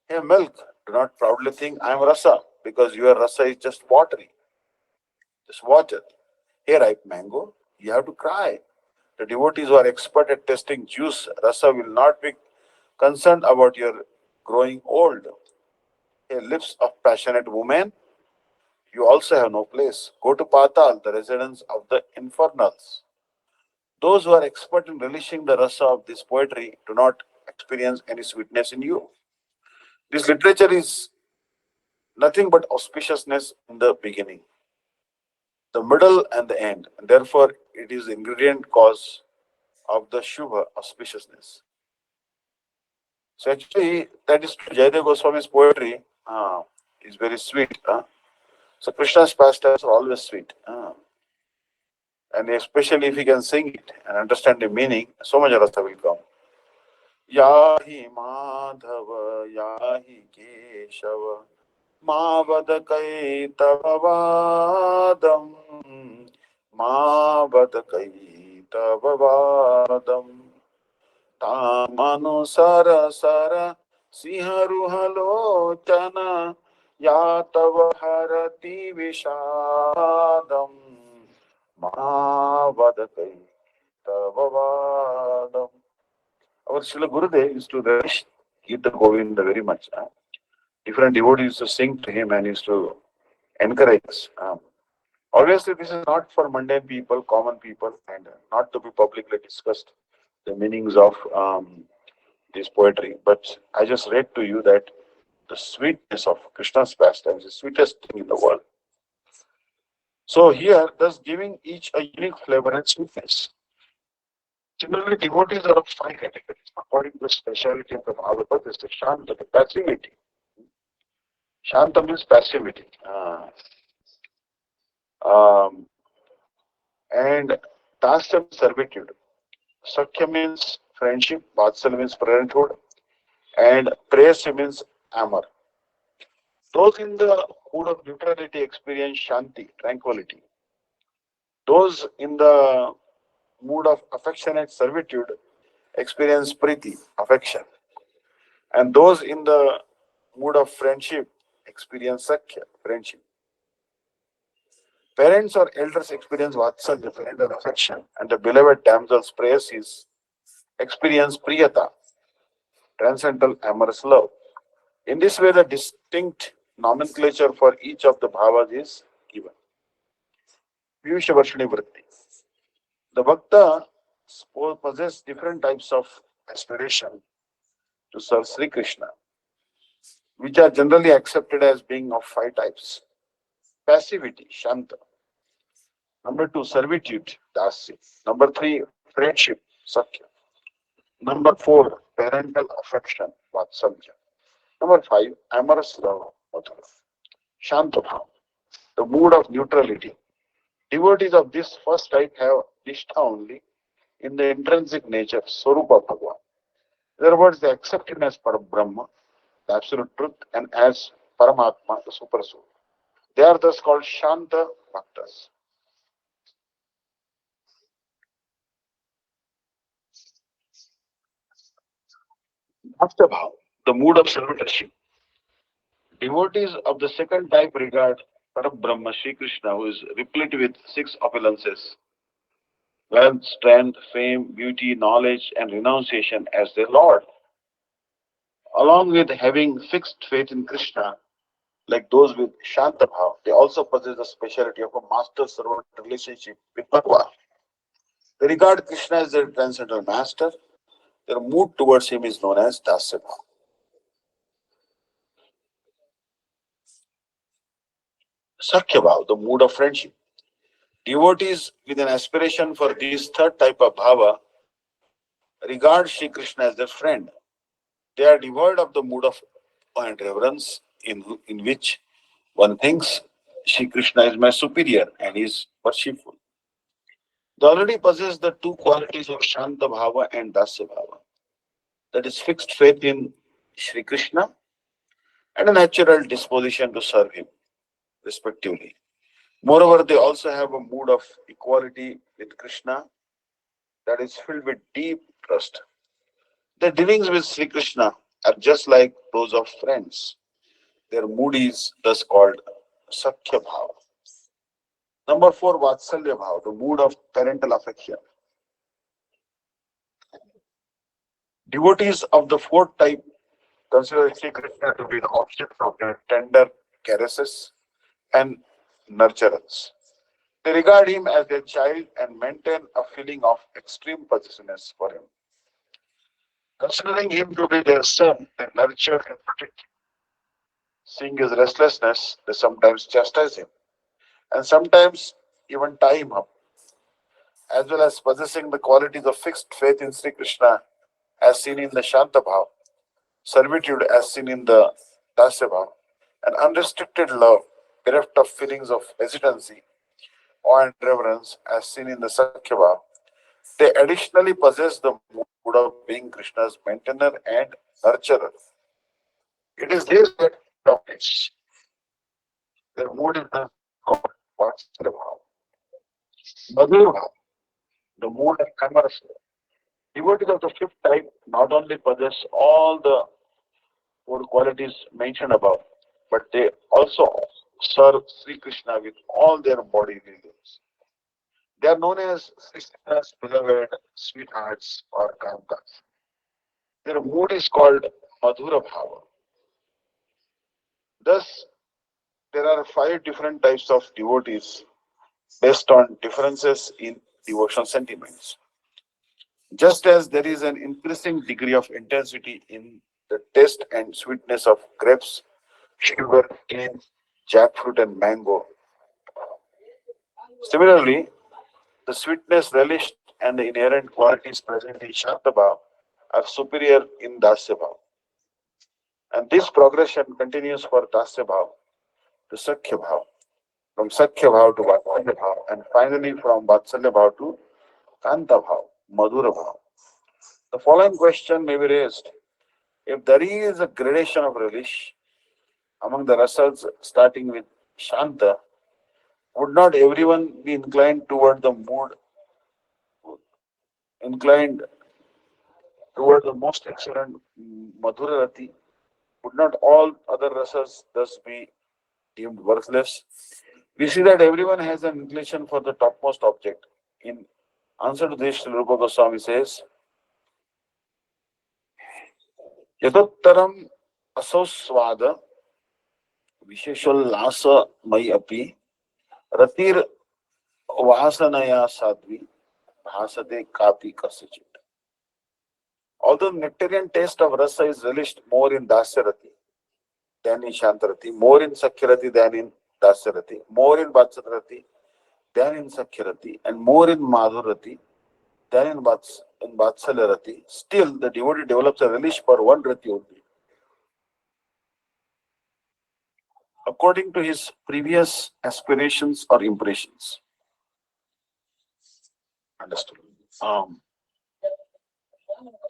Hey, milk, do not proudly think I am rasa, because your rasa is just watery, just water. Hey, ripe mango, you have to cry. The devotees who are expert at testing juice, rasa, will not be concerned about your growing old. Hey, lips of passionate woman, you also have no place. Go to Patal, the residence of the infernals. Those who are expert in relishing the rasa of this poetry do not experience any sweetness in you. This literature is nothing but auspiciousness in the beginning, the middle, and the end. And therefore, it is the ingredient cause of the Shubha auspiciousness. So actually, that is true. Jayadeva Goswami's poetry is very sweet. So Krishna's pastimes are always sweet. And especially if he can sing it and understand the meaning, so much rasa will come. Yahi Madhava, Yahi Keshava, Mavadakai Tavavadam, Mavadakai Tavavadam, Tamanu Sara Sara, Siharuhalochana, Yatava Harati Vishadam, Mavadakai Tavavadam. Our Srila Gurudev used to relish Gita Govinda very much. Different devotees used to sing to him and used to encourage us. Obviously, this is not for mundane people, common people, and not to be publicly discussed the meanings of this poetry. But I just read to you that the sweetness of Krishna's pastime is the sweetest thing in the world. So here, thus giving each a unique flavor and sweetness. Similarly, devotees are of five categories. According to the speciality of the Bhagavad, is the Shanta, the passivity. Shanta means passivity. And Dasya means servitude. Sakya means friendship. Vatsalya means parenthood. And Prayasya means amor. Those in the mood of neutrality experience Shanti, tranquility. Those in the mood of affectionate servitude experience Priti, affection. And those in the mood of friendship experience Sakya, friendship. Parents or elders experience Vatsalya, parental affection, and the beloved damsel's prayers experience Priyata, transcendental amorous love. In this way, the distinct nomenclature for each of the bhavas is given. Piyusha Varshini Vritti. The Bhakta possesses different types of aspiration to serve Sri Krishna, which are generally accepted as being of five types. Passivity, Shanta. Number two, servitude, Dasya. Number three, friendship, Sakya. Number four, parental affection, Vatsalya. Number five, amorous love, Madhura. Shantabhav, the mood of neutrality. Devotees of this first type have Nishtha only in the intrinsic nature, Swarupa Bhagavan. In other words, they accept him as Parabrahma, the absolute truth, and as Paramatma, the super soul. They are thus called Shanta Bhaktas. Afterbhav, the mood of servitorship. Devotees of the second type regard Parabrahma Sri Krishna, who is replete with six opulences: wealth, strength, fame, beauty, knowledge, and renunciation as their Lord. Along with having fixed faith in Krishna, like those with Shanta Bhav, they also possess the speciality of a master-servant relationship with Bhagavan. They regard Krishna as their transcendental master. Their mood towards him is known as Dasya Bhav. Sakhya Bhav, the mood of friendship. Devotees with an aspiration for this third type of bhava regard Sri Krishna as their friend. They are devoid of the mood of awe and reverence in which one thinks Sri Krishna is my superior and is worshipful. They already possess the two qualities of Shanta Bhava and Dasya Bhava, that is, fixed faith in Sri Krishna and a natural disposition to serve him, respectively. Moreover, they also have a mood of equality with Krishna that is filled with deep trust. Their dealings with Sri Krishna are just like those of friends. Their mood is thus called Sakhya Bhava. Number four, Vatsalya Bhava, the mood of parental affection. Devotees of the fourth type consider Sri Krishna to be the object of their tender caresses and nurturance. They regard him as their child and maintain a feeling of extreme possessiveness for him. Considering him to be their son, they nurture and protect him. Seeing his restlessness, they sometimes chastise him and sometimes even tie him up, as well as possessing the qualities of fixed faith in Sri Krishna as seen in the Shanta Bhav, servitude as seen in the Dasya Bhav, and unrestricted love bereft of feelings of hesitancy, awe and reverence as seen in the Sakhya Bhav. They additionally possess the mood of being Krishna's maintainer and nurturer. It is this that dominates. Their mood is thus called Vatsalya Bhav. Madhura Bhav, the mood of commerce. Devotees of the fifth type not only possess all the four qualities mentioned above, but they also serve Sri Krishna with all their body feelings. They are known as Sri Krishna's beloved sweethearts or kantas. Their mood is called Madhura Bhava. Thus, there are five different types of devotees based on differences in devotional sentiments. Just as there is an increasing degree of intensity in the taste and sweetness of grapes, sugar, cane, jackfruit, and mango, similarly, the sweetness relished and the inherent qualities present in Shantabhav are superior in Dasyabhav. And this progression continues for Dasyabhav to Sakyabhav, from Sakyabhav to Vatsalyabhav, and finally from Vatsalyabhav to Kantabhav, Madhurabhav. The following question may be raised. If there is a gradation of relish among the rasas starting with Shanta, would not everyone be inclined toward the mood, inclined toward the most excellent Madhurarati? Would not all other rasas thus be deemed worthless? We see that everyone has an inclination for the topmost object. In answer to this, Srila Rupa Goswami says, Yatottaram asoswada विशेषोल्लासमयी अपि रतिर वासनया sadvi bhasate kapi kasachit. Although nectarian taste of rasa is relished more in Dasyarati than in Shantarati, more in Sakyarati than in Dasyarati, more in Vatsadrati than in Sakyarati, and more in Madhurati than in Vatsalarati, still the devotee develops a relish for one rati only, according to his previous aspirations or impressions. Understood.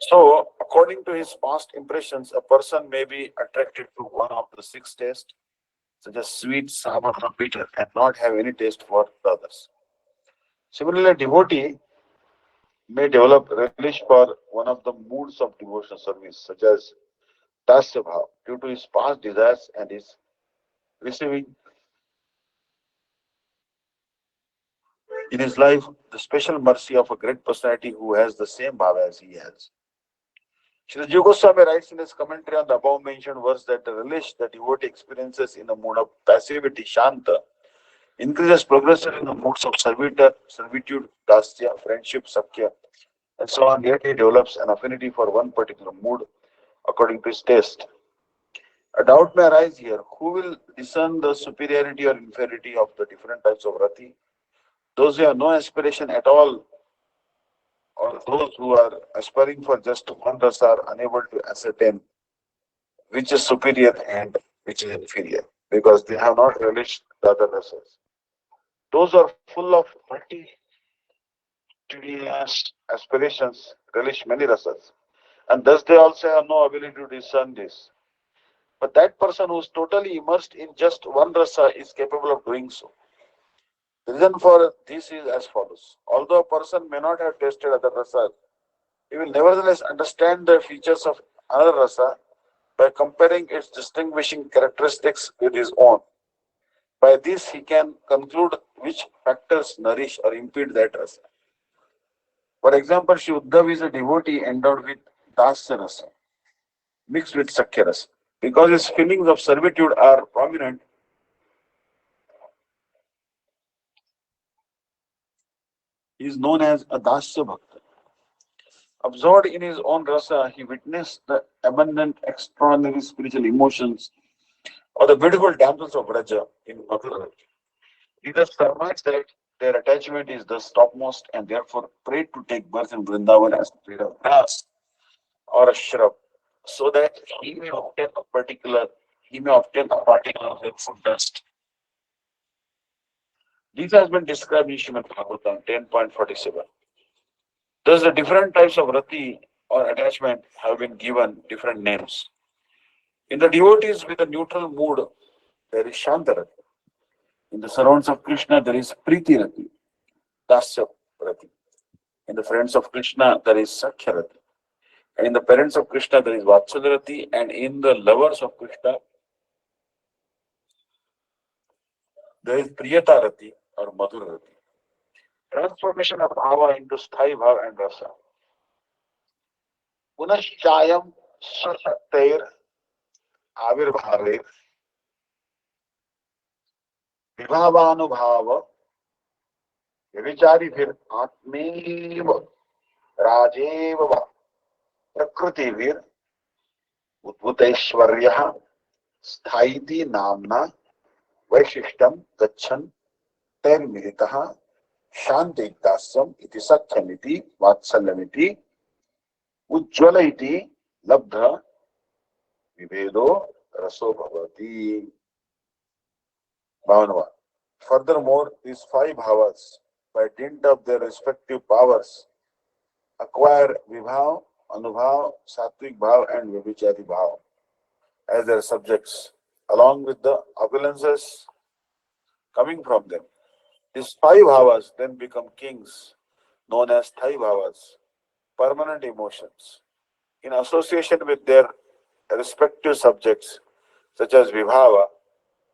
So, according to his past impressions, a person may be attracted to one of the six tastes, such as sweet, sour, or bitter, and not have any taste for the others. Similarly, a devotee may develop relish for one of the moods of devotional service, such as Dasya Bhav, due to his past desires and his receiving in his life the special mercy of a great personality who has the same bhava as he has. Srila Jiva Goswami writes in his commentary on the above mentioned verse that the relish that devotee experiences in the mood of passivity, shanta, increases progressively in the moods of servitude, dasya, friendship, sakya, and so on, yet he develops an affinity for one particular mood according to his taste. A doubt may arise here: who will discern the superiority or inferiority of the different types of rati? Those who have no aspiration at all, or those who are aspiring for just one rasa, are unable to ascertain which is superior and which is inferior because they have not relished the other rasas. Those who are full of multitudinous aspirations relish many rasas, and thus they also have no ability to discern this. But that person who is totally immersed in just one rasa is capable of doing so. The reason for this is as follows. Although a person may not have tasted other rasas, he will nevertheless understand the features of another rasa by comparing its distinguishing characteristics with his own. By this, he can conclude which factors nourish or impede that rasa. For example, Shri Uddhav is a devotee endowed with dasya rasa, mixed with sakya rasa. Because his feelings of servitude are prominent, he is known as a dasya bhakta. Absorbed in his own rasa, he witnessed the abundant, extraordinary spiritual emotions or the beautiful damsels of Raja in Mathura. He thus surmised that their attachment is thus topmost and therefore prayed to take birth in Vrindavan as a blade of grass or a shrub, so that he may obtain a particle of their food dust. This has been described in Srimad Bhagavatam 10.47. Thus, the different types of rati or attachment have been given different names. In the devotees with a neutral mood, there is Shantarati. In the surrounds of Krishna, there is Priti Rati, Dasya Rati. In the friends of Krishna, there is Sakhya Rati. And in the parents of Krishna, there is Vatsalya Rati. And in the lovers of Krishna, there is Priyata Rati or Madhura Rati. Transformation of Bhava into Sthai Bhava and Rasa. Punashchayam Sasaktair Avirbhaver Vibhavanubhava Vivichari Atmev Rajeva Prakriti उद्भूतैश्वर्यः स्थायीति नाम्ना वैशिष्टं गच्छन् तैर्मिलितः शान्तिदास्यम् इति सख्यमिति वात्सल्यमिति उज्ज्वल इति लब्ध विभेदो रसो भवति. Bhavanava. Furthermore, these five bhavas, by dint of their respective powers, acquire vibhav, anubhav, sattvic bhav and vivichari bhav as their subjects, along with the opulences coming from them. These five bhavas then become kings, known as Thai bhavas, permanent emotions. In association with their respective subjects, such as vibhava,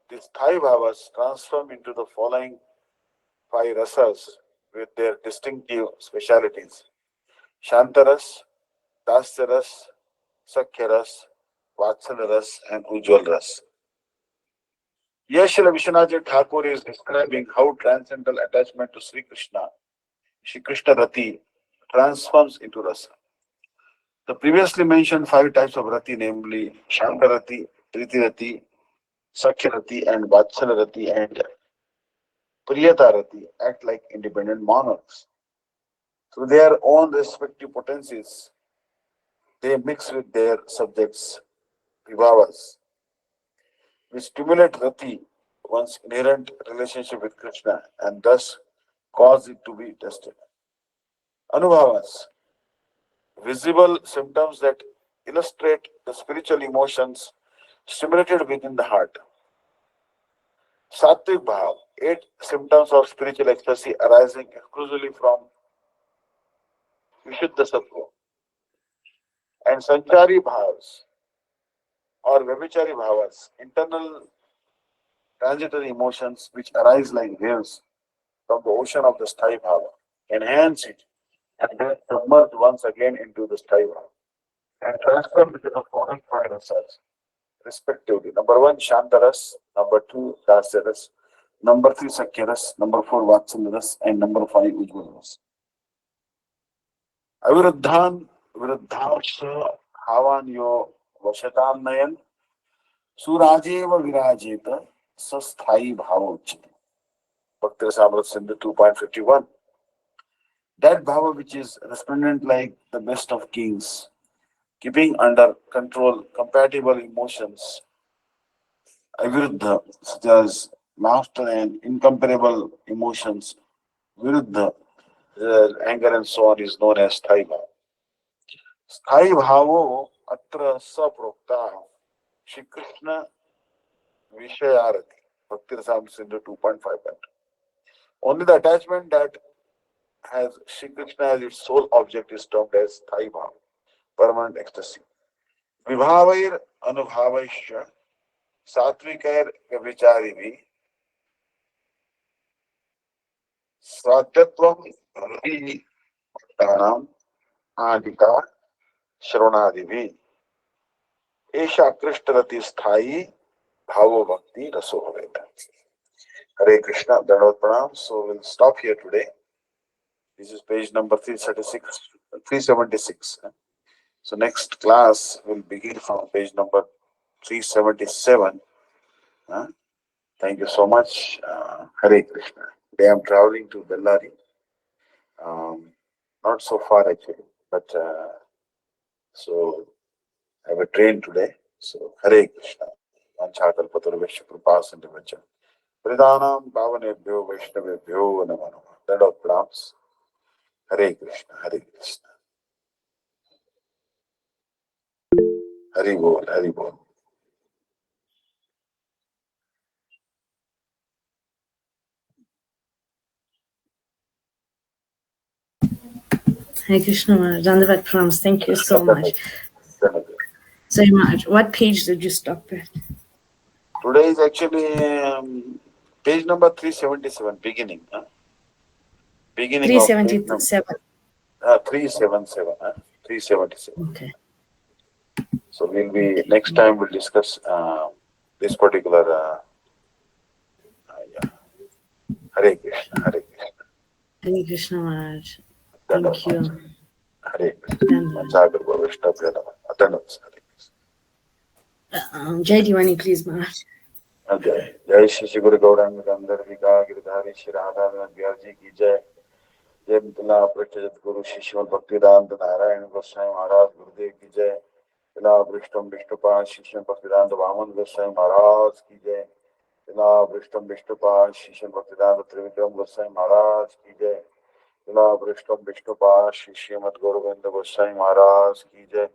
these Thai bhavas transform into the following five rasas with their distinctive specialities: Shantaras, Dasyaras, Sakhyaras, Vatsalaras, and Ujjwalras. Here, Srila Vishwanath Thakur is describing how transcendental attachment to Sri Krishna Rati, transforms into rasa. The previously mentioned five types of rati, namely Shantarati, Priti Sakhya and Vatsalarati and Priyatarati, act like independent monarchs. Through their own respective potencies, they mix with their subjects, vibhavas, which stimulate rati, one's inherent relationship with Krishna, and thus cause it to be tested. Anubhavas, visible symptoms that illustrate the spiritual emotions stimulated within the heart. Sattvic Bhav, eight symptoms of spiritual ecstasy arising exclusively from Vishuddha Sattva. And Sanchari Bhavas or Vyabhichari Bhavas, internal transitory emotions which arise like waves from the ocean of the Sthai Bhava, enhance it, and then submerge once again into the Sthai Bhava, and transform into the following five rasas, respectively. Number one, Shantaras. Number two, Dasyaras. Number three, Sakyaras. Number four, Vatsalyaras. And number five, Ujjvalas. Aviruddhan, Viruddhansha, Havanyo, Vashatam Nayan, Surajeva Virajeta, Sasthai Bhavochiti. Bhakti Rasamrita Sindhu 2.51. That bhava which is resplendent like the best of kings, keeping under control compatible emotions, aviruddha, such as laughter and incomparable emotions, viruddha, anger and so on, is known as sthai bhava. Sthai bhavo atra saprokta Shri Krishna Vishayarati. Bhakti Rasamrita Sindhu 2.5. Only the attachment that has Shri Krishna as its sole object is termed as sthai bhava, permanent ecstasy. Vibhavair anubhavaisya सात्विकर विचारी भी स्वात्यत्वम रतिनाम आदिका श्रवणादि भी ऐसा कृष्ण रति स्थायी भावो भक्ति रसो भवेत. Hare Krishna, Dandavad Pranam. So we'll stop here today. This is page number 336, 376. So next class will begin from page number 377. Thank you so much. Hare Krishna. Today I'm traveling to Bellary. Not so far actually, but so I have a train today. So Hare Krishna. Vanchakal Paturvesha Krupas and Divacha. Pridhanam Bhavanebhyo Vaishnavebhyo Namo Namo. That of Brahms. Hare Krishna. Hare Krishna. Hari Bol. Hari Bol. Hare Krishna Maharaj, Dandavat Pranams. Thank you so much. So Maharaj, what page did you stop at? Today is actually page number 377, beginning. Beginning of page number 377. 377. Okay. So we'll be, next time we'll discuss this particular, yeah. Hare Krishna, Hare Krishna. Hare Krishna Maharaj. Thank you. Hare Krishna. Jai Divani, please Maharaj. जय जय श्री गुरु गौरांग गंधर विका गिरधारी श्री राधा बिहार जी की जय. जय मिथिला पृष्ठ गुरु शिष्य भक्तिदांत नारायण गोस्वामी महाराज गुरुदेव की जय. मिथिला पृष्ठम विष्णुपाद शिष्य भक्तिदांत वामन गोस्वामी महाराज की जय. मिथिला पृष्ठम विष्णुपाद शिष्य भक्तिदांत त्रिविक्रम गोस्वामी महाराज की जय. मिथिला पृष्ठम विष्णुपाद शिष्य मत गौरविंद गोस्वामी महाराज की जय.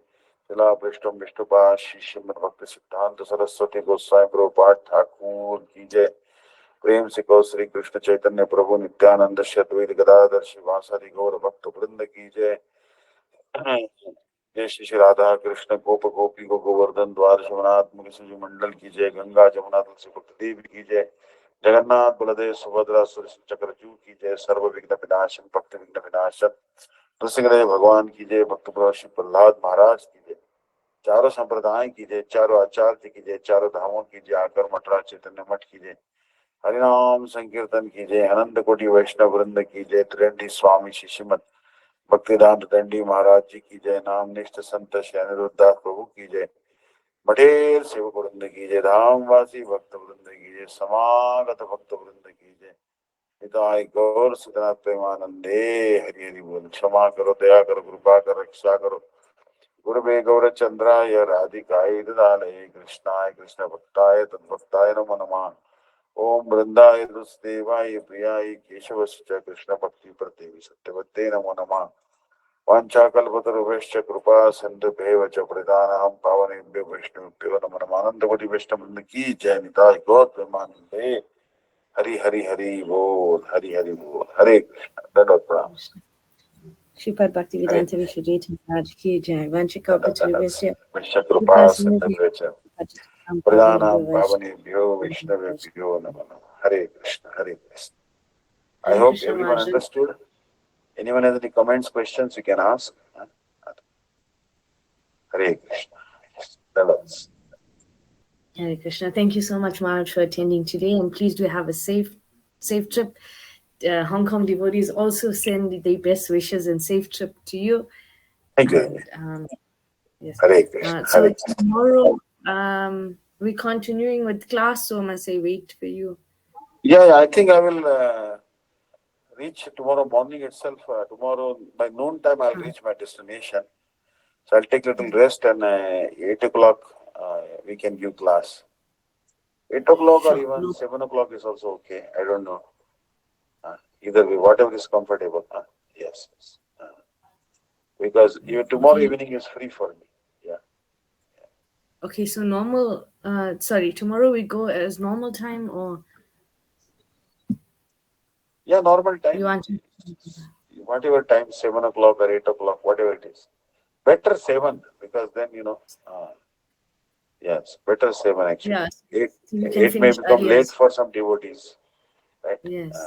मिथिला पृष्ठम विष्णुपाद शिष्य मत भक्ति सिद्धांत सरस्वती गोस्वामी प्रभुपाद ठाकुर की जय. प्रेम से कहो श्री कृष्ण चैतन्य प्रभु नित्यानंद श्री अद्वैत गदाधर श्रीवासादि गौर भक्त वृंद की जय. जय श्री राधा कृष्ण गोप गोपी को गोवर्धन द्वार शिवनाथ मुनि मंडल की जय. गंगा जमुना तुलसी भक्त देवी की जय. जगन्नाथ बलदेव सुभद्रा चक्रजू की जय. सर्व विघ्न विनाशन भक्त विघ्न विनाशन नृसिंहदेव भगवान की जय. भक्त प्रहलाद महाराज की जय. चारों संप्रदाय की जय. चारों आचार्य की जय. चारों धामों की जय. आकर मठरा चैतन्य मठ की जय. हरिनाम संकीर्तन की जय. अनंत कोटि वैष्णव वृंद की जय. त्रिंडी स्वामी शिष्यमत भक्तिदांत दंडी महाराज जी की जय. नाम निष्ठ संत श्री अनिरुद्धास प्रभु की जय. मठेर सेवक वृंद की जय. धामवासी भक्त वृंद की जय. समागत भक्त वृंद की जय. हिताय गौर सिद्धनाथ प्रेमानंदे. हरि हरि बोल. क्षमा करो, दया करो, कृपा कर, रक्षा करो. गुरुवे गौर चंद्राय राधिकाय ददालये कृष्णाय कृष्ण भक्ताय तद्भक्ताय नमो नमः. ओम वृंदाय दुस्देवाय प्रियाय केशवश्च कृष्ण भक्ति प्रदेवी सत्यवते नमो नमः. वाञ्छाकल्पतरुभ्यश्च कृपा सिन्धुभ्येव च प्रदानां पावनेभ्यो वैष्णवेभ्यो नमो नमः. अनंत कोटि वैष्णव की जय. निताय गौर प्रेमानंदे. हरि हरि हरि बोल. हरि हरि बोल. हरे कृष्ण. दंडवत प्रणाम. Shripad Bhaktivedanta Vishnu Maharaj ki jai. Vanchika Patrivesya वैश्य कृपा सिन्धुभ्यो च प्रदानां Pavanebhyo पावनेभ्यो वैष्णवेभ्यो नमो नमः. हरे कृष्ण. हरे Krishna. I Hare hope Krishna, everyone Maharaj. understood. Anyone has any comments, questions, you can ask. Hare Krishna. Yes. Hare Krishna. Thank you so much, Maharaj, for attending today, and please do have a safe trip. Hong Kong devotees also send their best wishes and safe trip to you. Thank you. And, yes. Hare Krishna. So Hare. tomorrow, we're continuing with class, so must I wait for you? Yeah, I think I will reach tomorrow morning itself. Tomorrow by noon time, I'll reach my destination. So I'll take a little rest, and 8 o'clock we can give class. 8 o'clock or Sure. even 7 o'clock is also okay. I don't know. Either way, whatever is comfortable. Yes. Because even tomorrow evening is free for me. Yeah. Okay, so normal. Tomorrow we go as normal time, or Yeah, normal time. you want to? Whatever time, 7 o'clock or 8 o'clock, whatever it is. Better 7, because then, yes, better 7 actually. Yes. 8, So you can 8 may finish become earlier. late for some devotees. Right? Yes.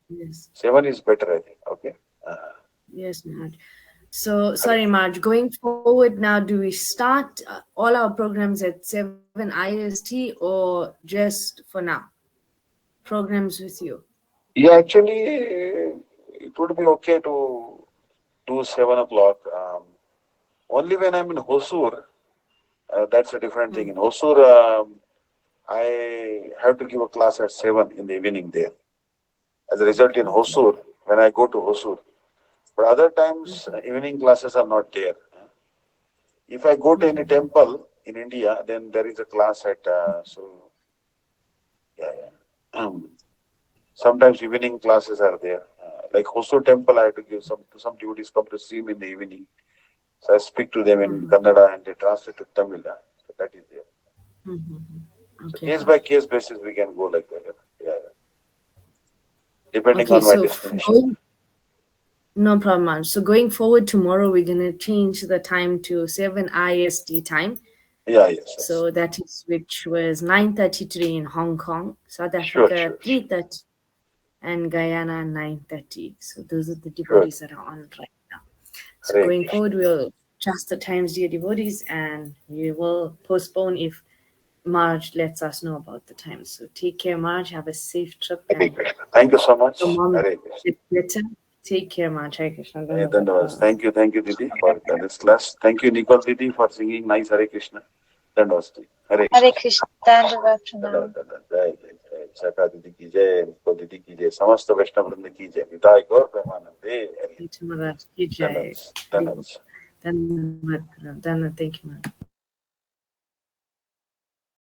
Yes. 7 is better, I think. Okay. Yes, Maharaj. So, sorry, Maharaj. Going forward now, do we start all our programs at 7 IST or just for now? Programs with you? Yeah, actually, it would be okay to do 7 o'clock. Only when I'm in Hosur, that's a different thing. In Hosur, I have to give a class at 7 in the evening there. As a result, in Hosur, when I go to Hosur, but other times, evening classes are not there. If I go to any temple in India, then there is a class at, sometimes evening classes are there. Like Hosur temple, I have to give some devotees come to see me in the evening. So I speak to them in Kannada and they translate to Tamil. So that is there. So case by case basis, we can go like that. Yeah. Depending on my destination. No problem, Maharaj. So going forward tomorrow, we're gonna change the time to 7 IST time. Yeah, yes. So that is which was 9:33 in Hong Kong, South Africa 3:30, and Guyana 9:30. So those are the devotees that are on right now. So going forward, we'll adjust the times, dear devotees, and we will postpone if Marge lets us know about the time. So take care, Marge. Have a safe trip. And thank you so much. your mom gets better. Take care, Marge. Hare Krishna. Thank you, Didi, for this class. Thank you, Nicole Didi, for singing nice Hare Krishna. Hare Krishna. Dandava Shaka Didi ki jai, Nicole Didi ki jai, समस्त वैष्णव वृंद की जय, निताय गौर प्रेमानंदे। Thank you, Maharaj. Thank you, Maharaj.